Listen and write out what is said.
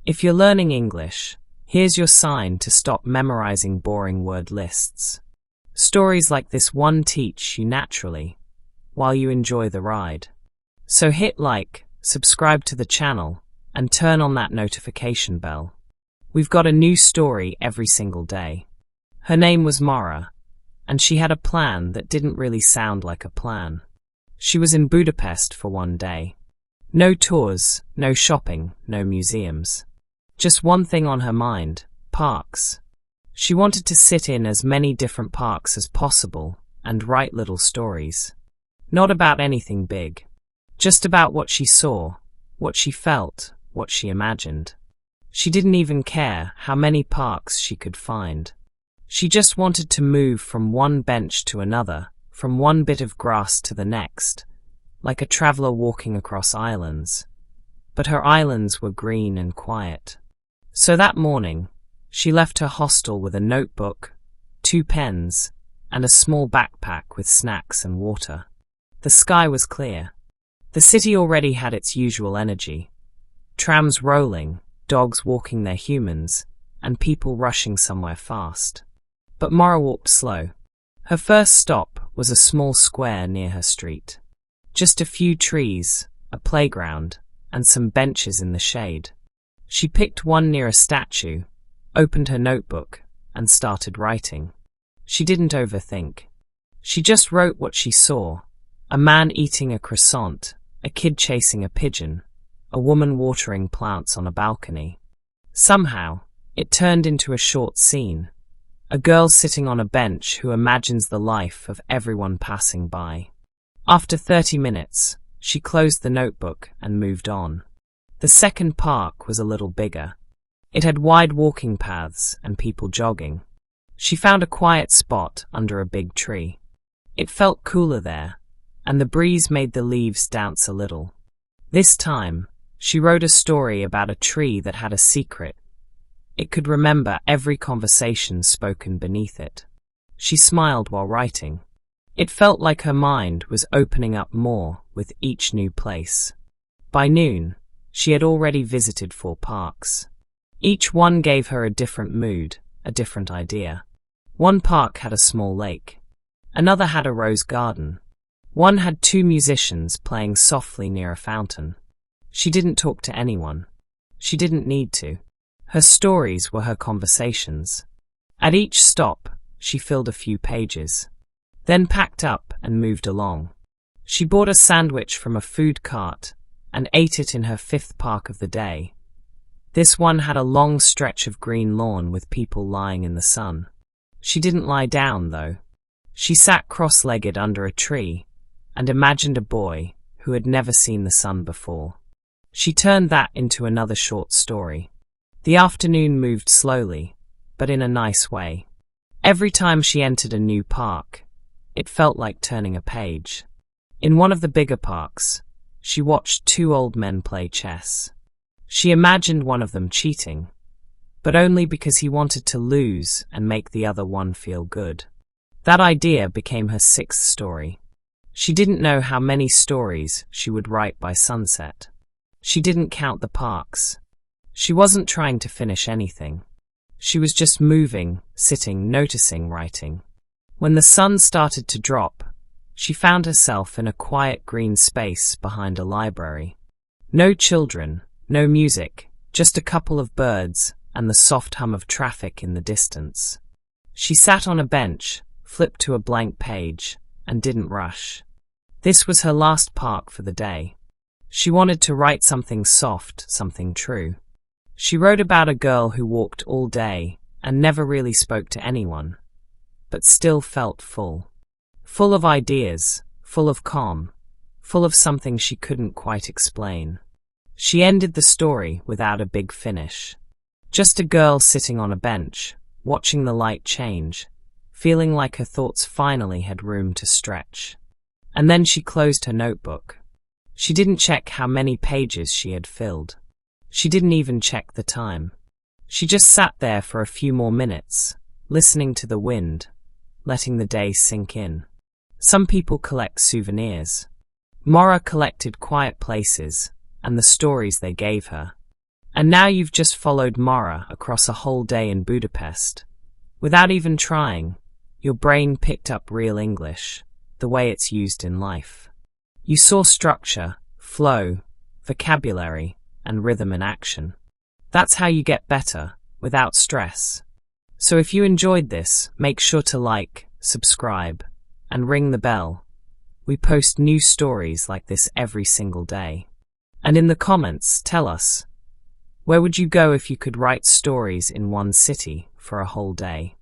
If you're learning English, here's your sign to stop memorizing boring word lists. Stories like this one teach you naturally, while you enjoy the ride. So hit like, subscribe to the channel, and turn on that notification bell. We've got a new story every single day. Her name was Mara, and she had a plan that didn't really sound like a plan. She was in Budapest for one day. No tours, no shopping, no museums. Just one thing on her mind: parks. She wanted to sit in as many different parks as possible and write little stories. Not about anything big. Just about what she saw, what she felt, what she imagined. She didn't even care how many parks she could find. She just wanted to move from one bench to another, from one bit of grass to the next, like a traveler walking across islands. But her islands were green and quiet. So that morning, she left her hostel with a notebook, 2 pens, and a small backpack with snacks and water. The sky was clear. The city already had its usual energy. Trams rolling, dogs walking their humans, and people rushing somewhere fast. But Mara walked slow. Her first stop was a small square near her street. Just a few trees, a playground, and some benches in the shade. She picked one near a statue, opened her notebook, and started writing. She didn't overthink. She just wrote what she saw: a man eating a croissant, a kid chasing a pigeon, a woman watering plants on a balcony. Somehow, it turned into a short scene. A girl sitting on a bench who imagines the life of everyone passing by. After 30 minutes, she closed the notebook and moved on. The second park was a little bigger. It had wide walking paths and people jogging. She found a quiet spot under a big tree. It felt cooler there, and the breeze made the leaves dance a little. This time, she wrote a story about a tree that had a secret. It could remember every conversation spoken beneath it. She smiled while writing. It felt like her mind was opening up more with each new place. By noon, she had already visited 4 parks. Each one gave her a different mood, a different idea. One park had a small lake. Another had a rose garden. One had 2 musicians playing softly near a fountain. She didn't talk to anyone. She didn't need to. Her stories were her conversations. At each stop, she filled a few pages, then packed up and moved along. She bought a sandwich from a food cart and ate it in her 5th park of the day. This one had a long stretch of green lawn with people lying in the sun. She didn't lie down, though. She sat cross-legged under a tree and imagined a boy who had never seen the sun before. She turned that into another short story. The afternoon moved slowly, but in a nice way. Every time she entered a new park, it felt like turning a page. In one of the bigger parks, she watched 2 old men play chess. She imagined one of them cheating, but only because he wanted to lose and make the other one feel good. That idea became her 6th story. She didn't know how many stories she would write by sunset. She didn't count the parks. She wasn't trying to finish anything. She was just moving, sitting, noticing, writing. When the sun started to drop, she found herself in a quiet green space behind a library. No children, no music, just a couple of birds and the soft hum of traffic in the distance. She sat on a bench, flipped to a blank page, and didn't rush. This was her last park for the day. She wanted to write something soft, something true. She wrote about a girl who walked all day and never really spoke to anyone, but still felt full. Full of ideas, full of calm, full of something she couldn't quite explain. She ended the story without a big finish. Just a girl sitting on a bench, watching the light change, feeling like her thoughts finally had room to stretch. And then she closed her notebook. She didn't check how many pages she had filled. She didn't even check the time. She just sat there for a few more minutes, listening to the wind, letting the day sink in. Some people collect souvenirs. Mara collected quiet places and the stories they gave her. And now you've just followed Mara across a whole day in Budapest. Without even trying, your brain picked up real English, the way it's used in life. You saw structure, flow, vocabulary, and rhythm in action. That's how you get better, without stress. So if you enjoyed this, make sure to like, subscribe, and ring the bell. We post new stories like this every single day. And in the comments, tell us, where would you go if you could write stories in one city for a whole day?